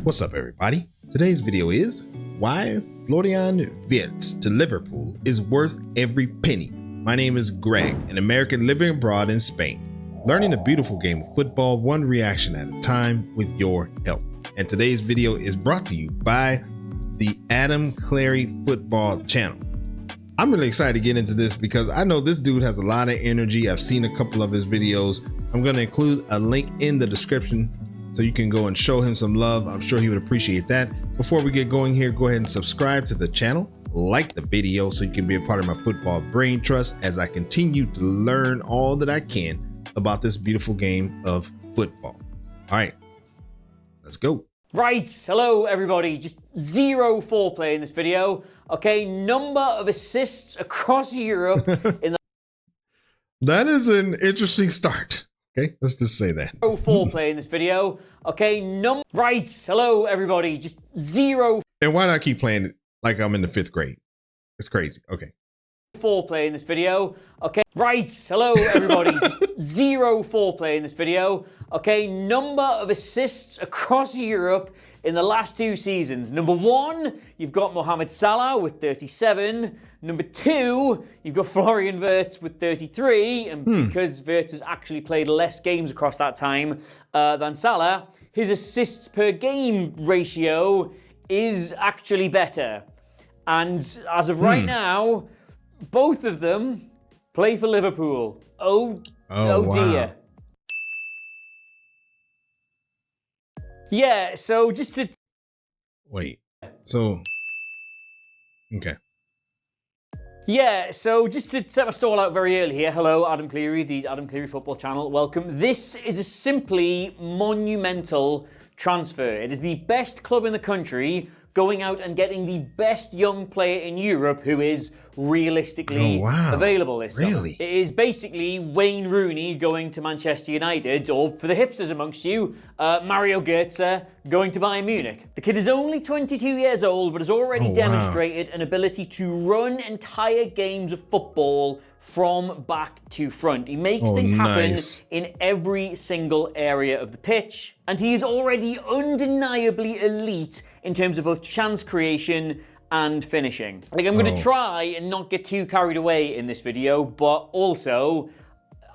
What's up, everybody? Today's video is why Florian Wirtz to Liverpool is worth every penny. My name is Greg, an American living abroad in Spain, learning the beautiful game of football one reaction at a time with your help. And today's video is brought to you by the Adam Clary Football channel. I'm really excited to get into this because I know this dude has a lot of energy. I've seen a couple of his videos. I'm going to include a link in the description so you can go and show him some love. I'm sure he would appreciate that. Before we get going here, go ahead and subscribe to the channel, like the video so you can be a part of my football brain trust as I continue to learn all that I can about this beautiful game of football. All right, let's go. Right, hello everybody, just zero foreplay in this video. Okay, number of assists across Europe in the... That is an interesting start. Okay, let's just say that. Zero foreplay in this video. Okay, right, hello everybody, just zero... And why do I keep playing it like I'm in the 5th grade? It's crazy, okay. Foreplay in this video. Okay, right, hello everybody, just zero foreplay in this video. Okay, number of assists across Europe in the last 2 seasons. Number 1, you've got Mohamed Salah with 37. Number 2, you've got Florian Wirtz with 33. And because Wirtz has actually played less games across that time than Salah, his assists per game ratio is actually better. And as of right now, both of them play for Liverpool. Oh wow. Dear. Yeah, so just to... Wait, so... Okay. Yeah, so just to set my stall out very early here. Hello, Adam Cleary, the Adam Cleary Football Channel. Welcome. This is a simply monumental transfer. It is the best club in the country going out and getting the best young player in Europe who is realistically available this summer. It is basically Wayne Rooney going to Manchester United, or for the hipsters amongst you, Mario Götze going to Bayern Munich. The kid is only 22 years old, but has already demonstrated an ability to run entire games of football from back to front. He makes things happen in every single area of the pitch, and he is already undeniably elite in terms of both chance creation and finishing. Like, I'm going to try and not get too carried away in this video, but also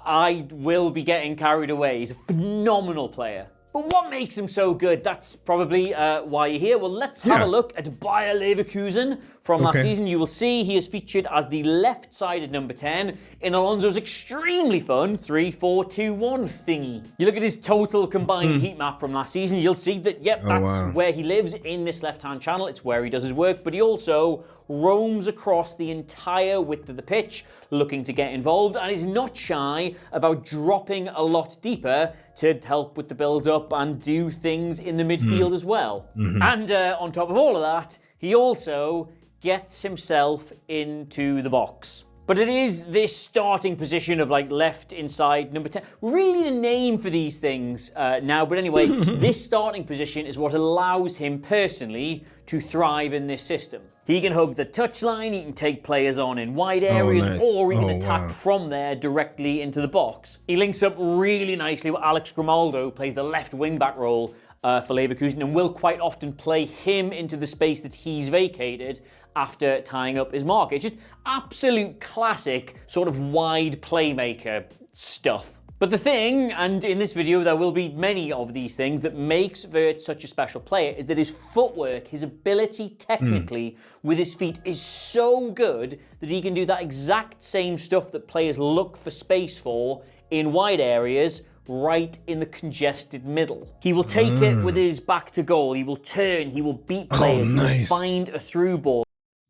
I will be getting carried away. He's a phenomenal player. But what makes him so good? That's probably why you're here. Well, let's have a look at Bayer Leverkusen from last season. You will see he is featured as the left-sided number 10 in Alonso's extremely fun 3-4-2-1 thingy. You look at his total combined heat map from last season, you'll see that, yep, that's where he lives in this left-hand channel. It's where he does his work, but he also roams across the entire width of the pitch looking to get involved and is not shy about dropping a lot deeper to help with the build-up and do things in the midfield as well. And on top of all of that, he also gets himself into the box. But it is this starting position of like left inside number 10. Really the name for these things now, but anyway, this starting position is what allows him personally to thrive in this system. He can hug the touchline, he can take players on in wide areas, or he can attack from there directly into the box. He links up really nicely with Alex Grimaldo, who plays the left wing-back role for Leverkusen, and will quite often play him into the space that he's vacated after tying up his mark. It's just absolute classic sort of wide playmaker stuff. But the thing, and in this video there will be many of these things, that makes Wirtz such a special player is that his footwork, his ability technically with his feet is so good that he can do that exact same stuff that players look for space for in wide areas, right in the congested middle. He will take it with his back to goal, he will turn, he will beat players, he will find a through ball.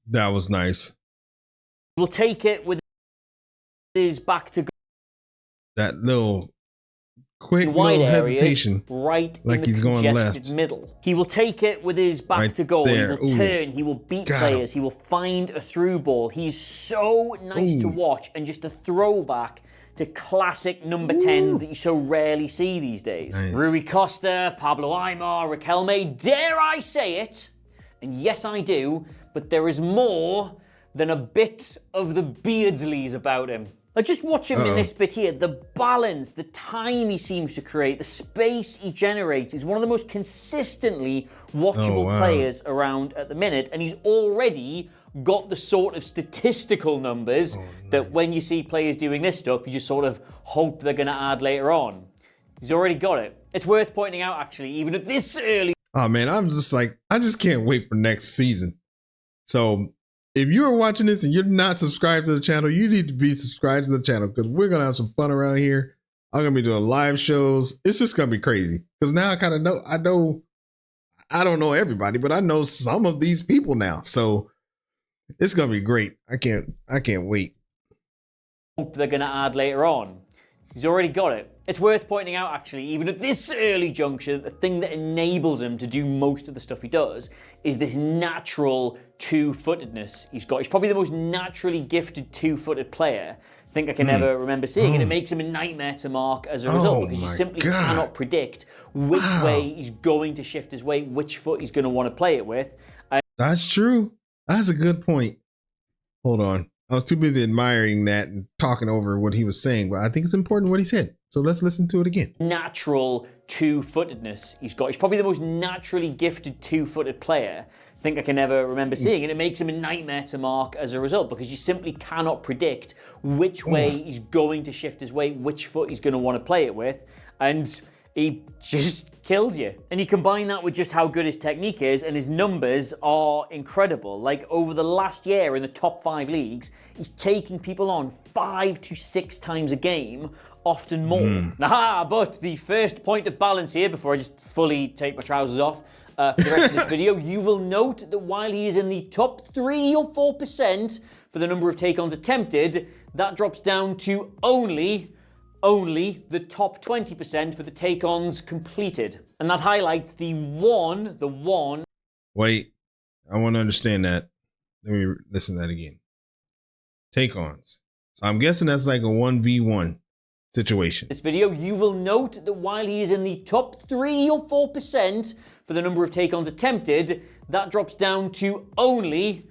That was nice. He will take it with his back to goal. That little quick little hesitation, right like in the he's going left. Middle. He will take it with his back to goal. He will turn. He will beat players. He will find a through ball. He's so nice to watch and just a throwback to classic number 10s that you so rarely see these days. Rui Costa, Pablo Aimar, Riquelme. Dare I say it? And yes, I do. But there is more than a bit of the Beardsleys about him. Like, just watch him in this bit here. The balance, the time he seems to create, the space he generates. He's one of the most consistently watchable players around at the minute. And he's already got the sort of statistical numbers that when you see players doing this stuff, you just sort of hope they're going to add later on. He's already got it. It's worth pointing out, actually, even at this early. Oh, man, I'm just like, I just can't wait for next season. So if you're watching this and you're not subscribed to the channel, you need to be subscribed to the channel because we're going to have some fun around here. I'm going to be doing live shows. It's just going to be crazy because now I kind of know, I don't know everybody, but I know some of these people now. So it's going to be great. I can't wait. Hope they're going to add later on. He's already got it. It's worth pointing out, actually, even at this early juncture, the thing that enables him to do most of the stuff he does is this natural two-footedness he's got. He's probably the most naturally gifted two-footed player I think I can ever remember seeing, and it makes him a nightmare to mark as a result because you simply cannot predict which way he's going to shift his weight, which foot he's going to want to play it with. That's true. That's a good point. Hold on. I was too busy admiring that and talking over what he was saying, but I think it's important what he said. So let's listen to it again. Natural two-footedness he's got. He's probably the most naturally gifted two-footed player I think I can ever remember seeing, and it makes him a nightmare to mark as a result because you simply cannot predict which way he's going to shift his weight, which foot he's going to want to play it with, and he just kills you. And you combine that with just how good his technique is, and his numbers are incredible. Like, over the last year in the top 5 leagues, he's taking people on 5 to 6 times a game, often more. But the first point of balance here, before I just fully take my trousers off for the rest of this video, you will note that while he is in the top 3 or 4% for the number of take-ons attempted, that drops down to only the top 20% for the take-ons completed. And that highlights the one. Wait, I want to understand that. Let me listen to that again. Take-ons. So I'm guessing that's like a 1v1 situation. This video, you will note that while he is in the top 3 or 4% for the number of take-ons attempted, that drops down to only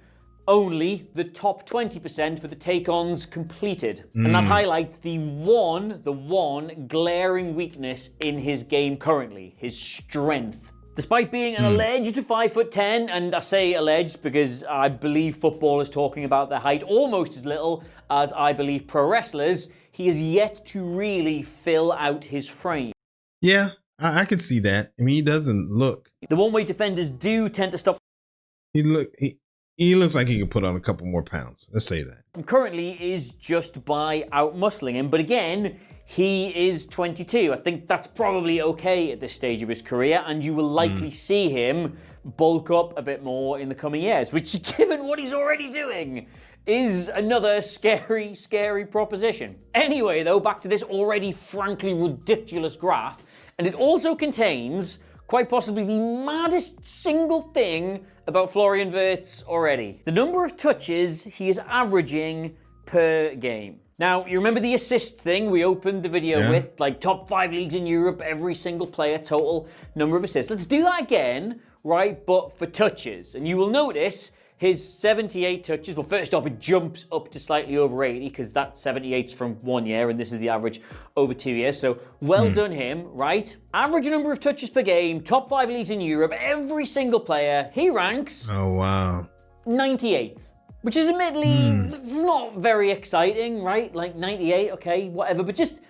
the top 20% for the take-ons completed. And that highlights the one glaring weakness in his game currently, his strength. Despite being an alleged 5'10", and I say alleged because I believe football is talking about their height almost as little as I believe pro wrestlers, he has yet to really fill out his frame. Yeah, I can see that. I mean, he doesn't look. The one-way defenders do tend to stop. He looks like he could put on a couple more pounds. Let's say that. Currently is just by outmuscling him, but again, he is 22. I think that's probably okay at this stage of his career, and you will likely see him bulk up a bit more in the coming years, which, given what he's already doing, is another scary proposition. Anyway, though, back to this already frankly ridiculous graph, and it also contains quite possibly the maddest single thing about Florian Wirtz already. The number of touches he is averaging per game. Now, you remember the assist thing we opened the video with? Like, top 5 leagues in Europe, every single player, total number of assists. Let's do that again, right, but for touches. And you will notice his 78 touches, well, first off, it jumps up to slightly over 80 because that 78's from 1 year and this is the average over 2 years. So well done him, right? Average number of touches per game, top 5 leagues in Europe, every single player, he ranks 98th, which is admittedly, it's not very exciting, right? Like 98, okay, whatever. But just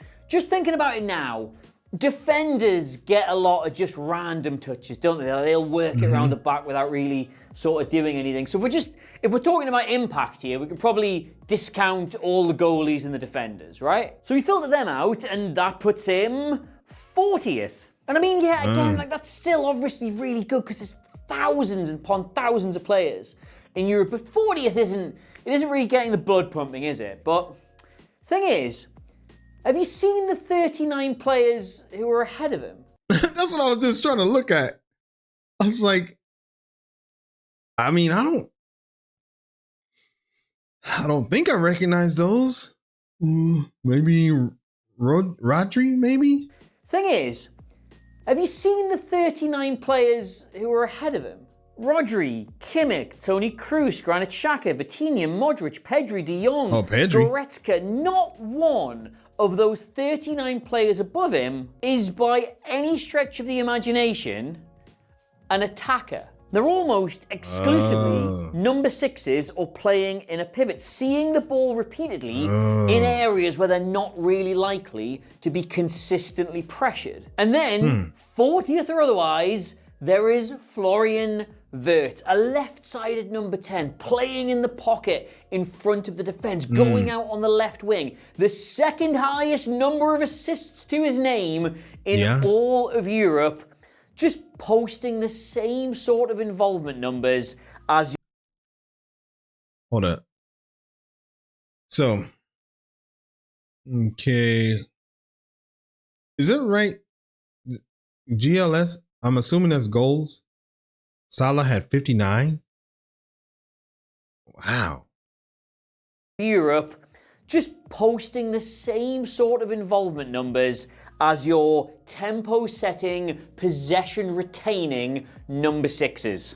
thinking about it now, defenders get a lot of just random touches, don't they? They'll work it around the back without really sort of doing anything. So if we're talking about impact here, we could probably discount all the goalies and the defenders, right? So we filtered them out, and that puts him 40th. And I mean, yeah, again, like that's still obviously really good because there's thousands upon thousands of players in Europe. But 40th isn't really getting the blood pumping, is it? But thing is, have you seen the 39 players who are ahead of him? That's what I was just trying to look at. I was like, I mean, I don't think I recognize those. Maybe Rodri, maybe? Thing is, have you seen the 39 players who are ahead of him? Rodri, Kimmich, Toni Kroos, Granit Xhaka, Vitinha, Modric, Pedri, De Jong, Goretzka. Not one of those 39 players above him is by any stretch of the imagination an attacker. They're almost exclusively number 6s or playing in a pivot, seeing the ball repeatedly in areas where they're not really likely to be consistently pressured. And then, 40th or otherwise, there is Florian Wirtz, a left-sided number 10, playing in the pocket in front of the defence, going out on the left wing. The second highest number of assists to his name in all of Europe, just posting the same sort of involvement numbers as... Hold up. So, okay. Is it right? GLS, I'm assuming that's goals. Salah had 59. Wow. Europe, just posting the same sort of involvement numbers as your tempo-setting, possession-retaining number 6s.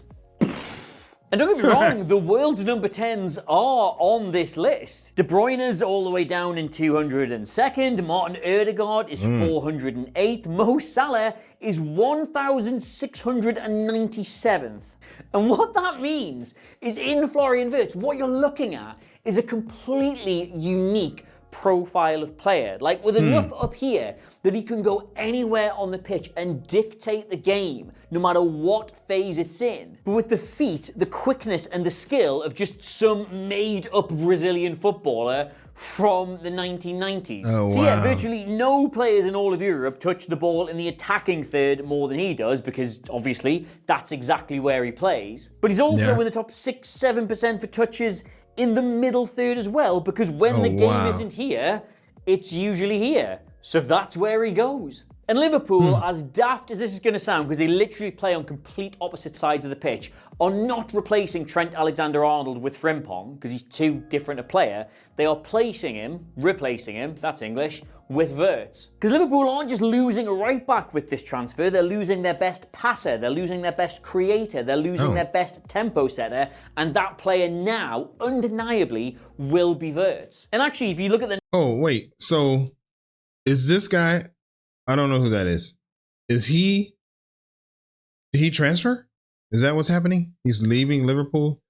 And don't get me wrong, the world's number 10s are on this list. De Bruyne's all the way down in 202nd, Martin Odegaard is 408th, Mo Salah is 1,697th. And what that means is in Florian Wirtz, what you're looking at is a completely unique profile of player, like with enough up here that he can go anywhere on the pitch and dictate the game, no matter what phase it's in. But with the feet, the quickness and the skill of just some made-up Brazilian footballer from the 1990s. So yeah, virtually no players in all of Europe touch the ball in the attacking third more than he does, because obviously that's exactly where he plays. But he's also in the top 6-7% for touches in the middle third as well, because when the game isn't here, it's usually here. So that's where he goes. And Liverpool, as daft as this is going to sound, because they literally play on complete opposite sides of the pitch, are not replacing Trent Alexander-Arnold with Frimpong, because he's too different a player. They are replacing him, that's English, with Wirtz. Because Liverpool aren't just losing a right back with this transfer, they're losing their best passer, they're losing their best creator, they're losing their best tempo setter, and that player now, undeniably, will be Wirtz. And actually, if you look at the... Oh, wait, so is this guy... I don't know who that is. Did he transfer? Is that what's happening? He's leaving Liverpool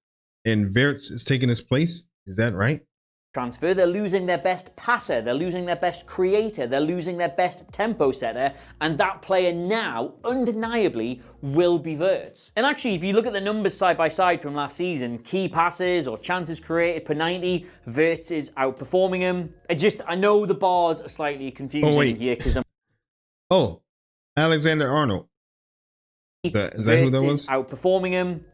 and Wirtz is taking his place? Is that right? Transfer, they're losing their best passer, they're losing their best creator, they're losing their best tempo setter, and that player now, undeniably, will be Wirtz. And actually, if you look at the numbers side by side from last season, key passes or chances created per 90, Wirtz is outperforming him. I know the bars are slightly confusing here because I'm... Oh, Alexander-Arnold. Is that who that was? Outperforming him.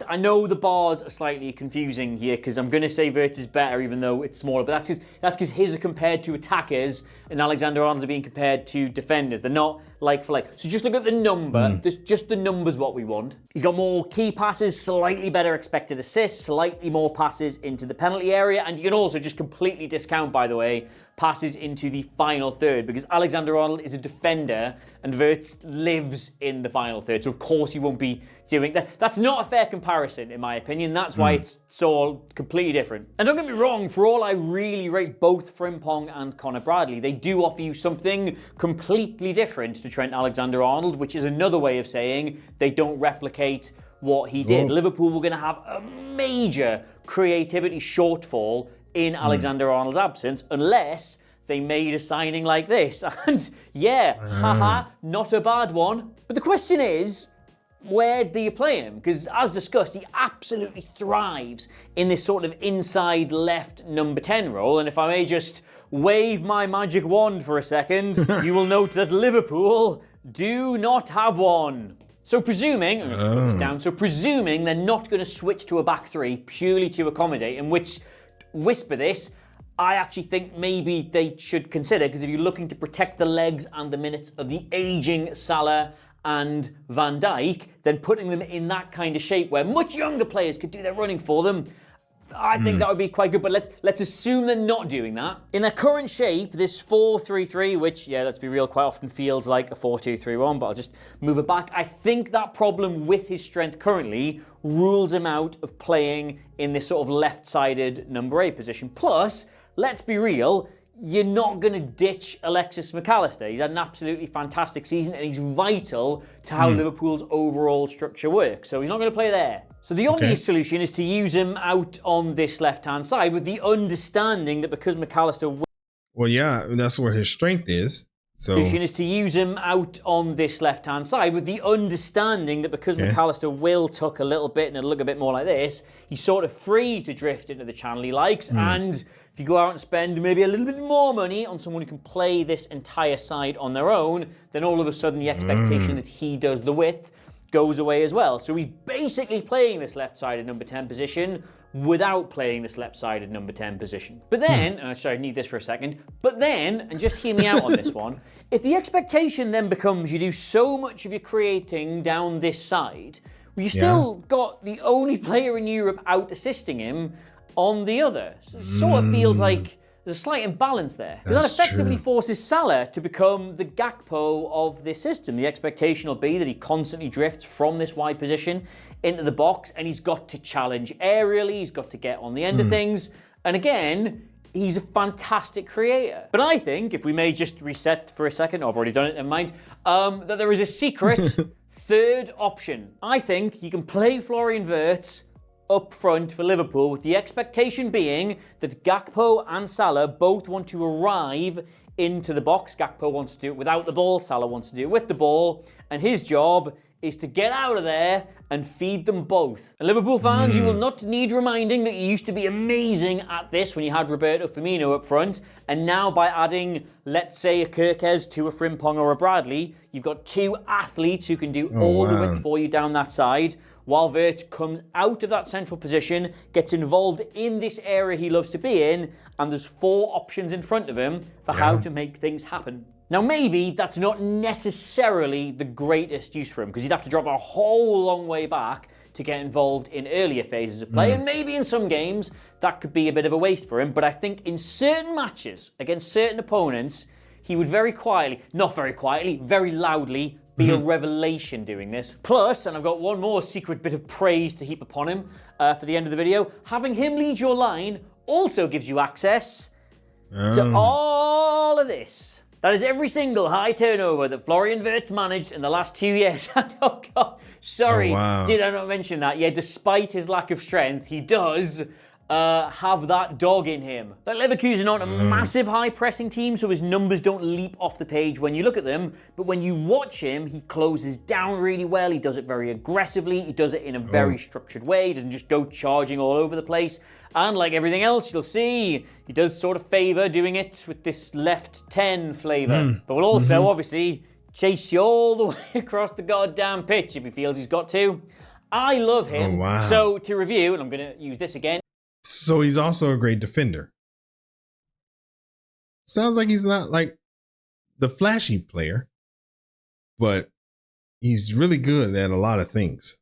I know the bars are slightly confusing here because I'm going to say Wirtz is better even though it's smaller, but that's because his are compared to attackers and Alexander-Arnold's are being compared to defenders. They're not like for like. So just look at the number. Just the number's what we want. He's got more key passes, slightly better expected assists, slightly more passes into the penalty area, and you can also just completely discount, by the way, passes into the final third because Alexander-Arnold is a defender and Wirtz lives in the final third. So of course he won't be doing that. That's not a fair comparison, in my opinion. That's why it's so completely different. And don't get me wrong, for all I really rate both Frimpong and Connor Bradley, they do offer you something completely different to Trent Alexander-Arnold, which is another way of saying they don't replicate what he did. Liverpool were going to have a major creativity shortfall in Alexander-Arnold's absence unless they made a signing like this. And yeah, not a bad one. But the question is, where do you play him? Because as discussed, he absolutely thrives in this sort of inside left number 10 role. And if I may just wave my magic wand for a second, you will note that Liverpool do not have one. So presuming they're not going to switch to a back three purely to accommodate, in which, whisper this, I actually think maybe they should consider, because if you're looking to protect the legs and the minutes of the aging Salah and Van Dijk, then putting them in that kind of shape where much younger players could do their running for them, I think that would be quite good, but let's assume they're not doing that. In their current shape, this 4-3-3, which, yeah, let's be real, quite often feels like a 4-2-3-1, but I'll just move it back. I think that problem with his strength currently rules him out of playing in this sort of left-sided number 8 position. Plus, let's be real, you're not going to ditch Alexis McAllister. He's had an absolutely fantastic season and he's vital to how Liverpool's overall structure works. So he's not going to play there. So the obvious solution is to use him out on this left-hand side with the understanding that because McAllister... Well, yeah, that's where his strength is. So The solution is to use him out on this left-hand side with the understanding that because McAllister will tuck a little bit and it'll look a bit more like this, he's sort of free to drift into the channel he likes. And if you go out and spend maybe a little bit more money on someone who can play this entire side on their own, then all of a sudden the expectation that he does the width goes away as well. So he's basically playing this left-sided number 10 position without playing this left-sided number 10 position. But then, and I'm sorry, I need this for a second, but then, and just hear me out on this one, if the expectation then becomes you do so much of your creating down this side, well, you still got the only player in Europe out assisting him on the other. So it sort of feels like there's a slight imbalance there. That effectively forces Salah to become the Gakpo of this system. The expectation will be that he constantly drifts from this wide position into the box and he's got to challenge aerially, he's got to get on the end of things. And again, he's a fantastic creator. But I think, if we may just reset for a second, I've already done it, never mind, that there is a secret third option. I think you can play Florian Wirtz up front for Liverpool with the expectation being that Gakpo and Salah both want to arrive into the box. Gakpo wants to do it without the ball, Salah wants to do it with the ball, and his job is to get out of there and feed them both. And Liverpool fans, you will not need reminding that you used to be amazing at this when you had Roberto Firmino up front, and now by adding, let's say, a Kirkez to a Frimpong or a Bradley, you've got two athletes who can do all the width for you down that side, while Wirtz comes out of that central position, gets involved in this area he loves to be in, and there's 4 options in front of him for how to make things happen. Now, maybe that's not necessarily the greatest use for him, because he'd have to drop a whole long way back to get involved in earlier phases of play, and maybe in some games that could be a bit of a waste for him, but I think in certain matches against certain opponents, he would very quietly, not very quietly, very loudly, be a revelation doing this. Plus, and I've got one more secret bit of praise to heap upon him for the end of the video, having him lead your line also gives you access to all of this. That is every single high turnover that Florian Wirtz managed in the last 2 years. Oh God, sorry, did I not mention that? Yeah, despite his lack of strength, he does have that dog in him. But Leverkusen aren't a massive high-pressing team, so his numbers don't leap off the page when you look at them. But when you watch him, he closes down really well. He does it very aggressively. He does it in a very structured way. He doesn't just go charging all over the place. And like everything else, you'll see, he does sort of favour doing it with this left 10 flavour. But will also, obviously, chase you all the way across the goddamn pitch if he feels he's got to. I love him. So to review, and I'm going to use this again. So he's also a great defender. Sounds like he's not like the flashy player, but he's really good at a lot of things.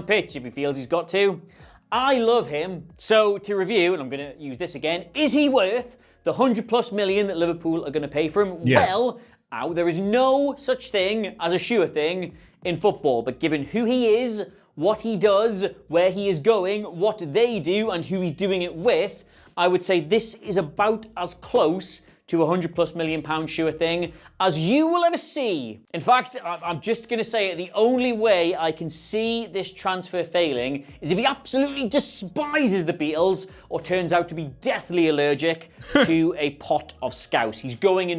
Pitch if he feels he's got to. I love him. So to review, and I'm going to use this again, is he worth the 100+ million that Liverpool are going to pay for him? Yes. Well, there is no such thing as a sure thing in football, but given who he is, what he does, where he is going, what they do, and who he's doing it with, I would say this is about as close to a 100+ million pound sure thing as you will ever see. In fact, I'm just going to say it, the only way I can see this transfer failing is if he absolutely despises the Beatles or turns out to be deathly allergic to a pot of scouse. He's going in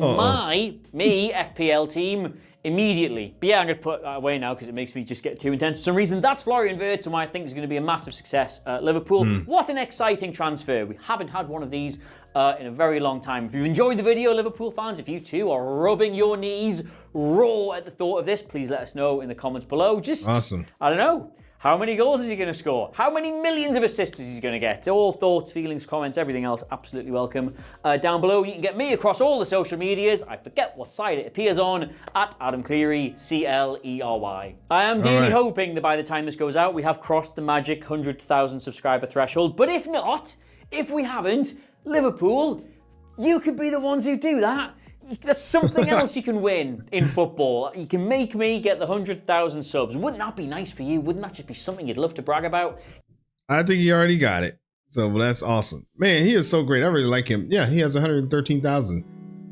me FPL team immediately. But yeah, I'm going to put that away now because it makes me just get too intense. For some reason, that's Florian Wirtz and why I think is going to be a massive success at Liverpool. What an exciting transfer. We haven't had one of these in a very long time. If you've enjoyed the video, Liverpool fans, if you too are rubbing your knees raw at the thought of this, please let us know in the comments below. Just, awesome. I don't know. How many goals is he going to score? How many millions of assists is he going to get? All thoughts, feelings, comments, everything else, absolutely welcome. Down below, you can get me across all the social medias. I forget what side it appears on, at Adam Cleary, C-L-E-R-Y. I am dearly hoping that by the time this goes out, we have crossed the magic 100,000 subscriber threshold. But if not, if we haven't, Liverpool, you could be the ones who do that. That's something else you can win in football. You can make me get the 100,000 subs. Wouldn't that be nice for you? Wouldn't that just be something you'd love to brag about? I think he already got it. So that's awesome. Man, he is so great. I really like him. Yeah, he has 113,000.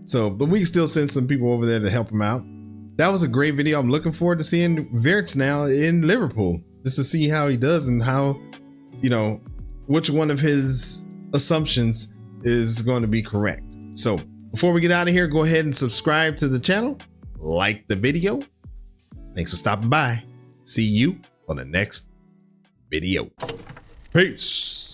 So, but we can still send some people over there to help him out. That was a great video. I'm looking forward to seeing Wirtz now in Liverpool, just to see how he does and how, you know, which one of his assumptions is going to be correct. So, before we get out of here, go ahead and subscribe to the channel, like the video. Thanks for stopping by. See you on the next video. Peace.